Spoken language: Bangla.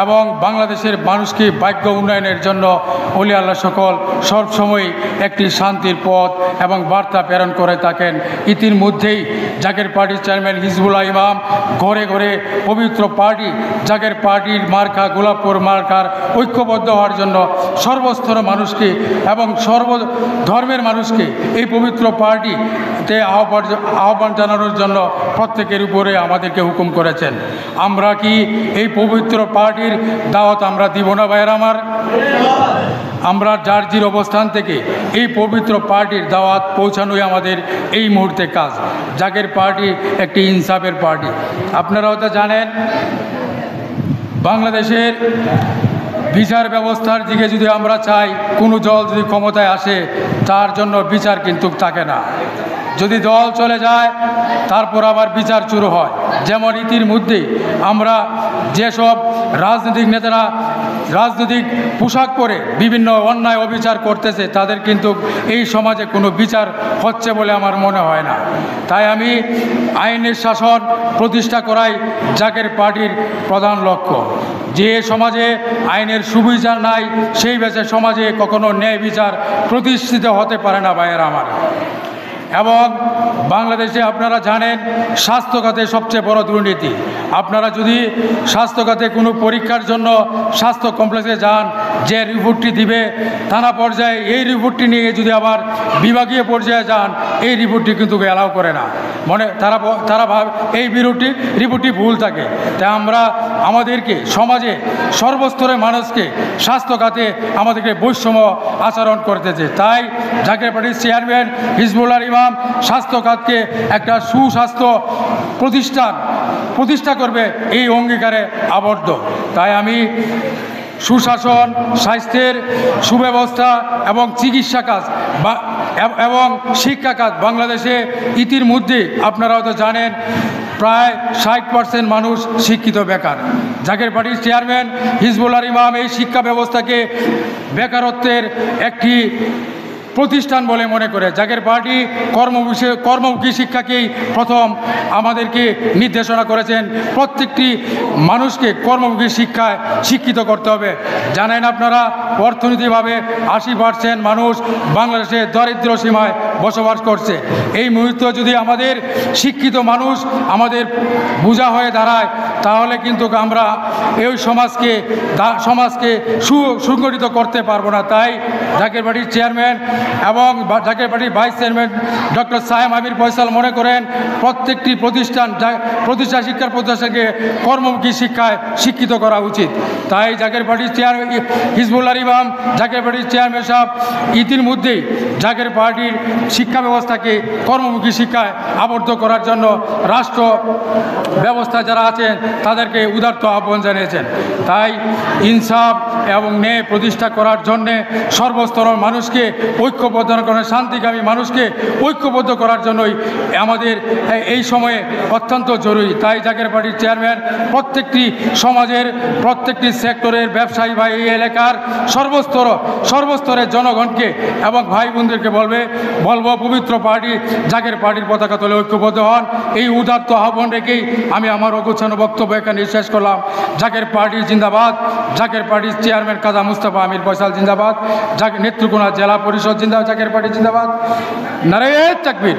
এবং বাংলাদেশের মানুষকে ভাগ্য উন্নয়নের জন্য ওলি আল্লাহ সকল সবসময় একটি শান্তির পথ এবং বার্তা প্রেরণ করে থাকেন। ইতিমধ্যেই জাকের পার্টির চেয়ারম্যান হিজবুল্লাহ ইমাম ঘরে ঘরে পবিত্র পার্টি জাকের পার্টির মার্কা গোলাপপুর মার্কার ঐক্যবদ্ধ হওয়ার জন্য সর্বস্তর মানুষকে এবং সর্ব ধর্মের মানুষকে এই পবিত্র পার্টিতে আহ্বান জানানোর জন্য প্রত্যেকের উপরে আমাদেরকে হুকুম করেছেন। আমরা কি এই পবিত্র পার্টির দাওয়াত আমরা দিব না ভাইয়ের আমার? আমরা জার্জির অবস্থান থেকে এই পবিত্র পার্টির দাওয়াত পৌঁছানোই আমাদের এই মুহূর্তে কাজ। জাকের পার্টি একটি ইনসাফের পার্টি। আপনারা হয়তো জানেন বাংলাদেশের বিচার ব্যবস্থার দিকে যদি আমরা চাই, কোনো দল যদি ক্ষমতায় আসে তার জন্য বিচার কিন্তু থাকে না। যদি দল চলে যায় তারপর আবার বিচার শুরু হয়। যেমন ইতিমধ্যে আমরা যেসব রাজনৈতিক নেতারা রাজনৈতিক পোশাক পরে বিভিন্ন অন্যায় অবিচার করতেছে তাদের কিন্তু এই সমাজে কোনো বিচার হচ্ছে বলে আমার মনে হয় না। তাই আমি আইনের শাসন প্রতিষ্ঠা করাই জাকের পার্টির প্রধান লক্ষ্য। যে সমাজে আইনের সুবিচার নাই সেই বেশে সমাজে কখনো ন্যায় বিচার প্রতিষ্ঠিত হতে পারে না ভাইয়েরা আমার। এবং বাংলাদেশে আপনারা জানেন স্বাস্থ্য খাতে সবচেয়ে বড় দুর্নীতি। আপনারা যদি স্বাস্থ্য খাতে কোনো পরীক্ষার জন্য স্বাস্থ্য কমপ্লেক্সে যান, যে রিপোর্টটি দিবে থানা পর্যায়ে এই রিপোর্টটি নিয়ে যদি আবার বিভাগীয় পর্যায়ে যান এই রিপোর্টটি কিন্তু অ্যালাউ করে না। তারা ভাবে এই রিপোর্টটি ভুল থাকে। তাই আমরা আমাদেরকে সমাজে সর্বস্তরের মানুষকে স্বাস্থ্য খাতে আমাদেরকে বৈষম্য আচরণ করতেছে। তাই জাকের পার্টির চেয়ারম্যান হিজবুল্লাহ ইমাম স্বাস্থ্য খাতকে একটা সুস্বাস্থ্য প্রতিষ্ঠা করবে এই অঙ্গীকারে আবদ্ধ। তাই আমি সুশাসন, স্বাস্থ্যের সুব্যবস্থা এবং চিকিৎসা কাজ এবং শিক্ষা কাজ বাংলাদেশে ইতিমধ্যে আপনারা হয়তো জানেন প্রায় 60% মানুষ শিক্ষিত বেকার। জাকের পার্টির চেয়ারম্যান হিজবুল্লাহ ইমাম এই শিক্ষা ব্যবস্থাকে বেকারত্বের একটি প্রতিষ্ঠান বলে মনে করে। জাকের পার্টি কর্মমুখী শিক্ষাকেই প্রথম আমাদেরকে নির্দেশনা করেছেন। প্রত্যেকটি মানুষকে কর্মমুখী শিক্ষায় শিক্ষিত করতে হবে। জানেন আপনারা অর্থনৈতিকভাবে 80% মানুষ বাংলাদেশে দারিদ্র্য সীমায় বসবাস করছে। এই মুহূর্তে যদি আমাদের শিক্ষিত মানুষ আমাদের বোঝা হয়ে দাঁড়ায় তাহলে কিন্তু আমরা এই সমাজকে সুসংগঠিত করতে পারবো না। তাই জাকের পার্টির চেয়ারম্যান এবং জাকের পার্টির ভাইস চেয়ারম্যান ডক্টর সায়েম আমির ফয়সাল মনে করেন প্রত্যেকটি শিক্ষার প্রতিষ্ঠানকে কর্মমুখী শিক্ষায় শিক্ষিত করা উচিত। তাই জাকের পার্টির হিজবুল্লাহ ইমাম জাকের পার্টির চেয়ারম্যান সাহেব ইতিমধ্যেই জাকের পার্টির শিক্ষা ব্যবস্থাকে কর্মমুখী শিক্ষায় আবদ্ধ করার জন্য রাষ্ট্র ব্যবস্থা যারা আছেন তাদেরকে উদারত আহ্বান জানিয়েছেন। তাই ইনসাফ এবং ন্যায় প্রতিষ্ঠা করার জন্যে সর্বস্তরের মানুষকে ঐক্যবদ্ধ করার, শান্তিকামী মানুষকে ঐক্যবদ্ধ করার জন্যই আমাদের এই সময়ে অত্যন্ত জরুরি। তাই জাকের পার্টির চেয়ারম্যান প্রত্যেকটি সমাজের প্রত্যেকটি সেক্টরের ব্যবসায়ী ভাই এই এলাকার সর্বস্তরের জনগণকে এবং ভাই বোনদেরকে বলবো পবিত্র পার্টি জাকের পার্টির পতাকা তলে ঐক্যবদ্ধ হন। এই উদাত্ত আহ্বান রেখেই আমি আমার অগোছানো বক্তব্য এখানে শেষ করলাম। জাকের পার্টি জিন্দাবাদ। জাকের পার্টির চেয়ারম্যান কাজা মুস্তাফা আমির ফয়সাল জিন্দাবাদ। নেত্রকোনা জেলা পরিষদ জিন্দাবাদ। জাকের পার্টি জিন্দাবাদ। নারায়ে তাকবীর।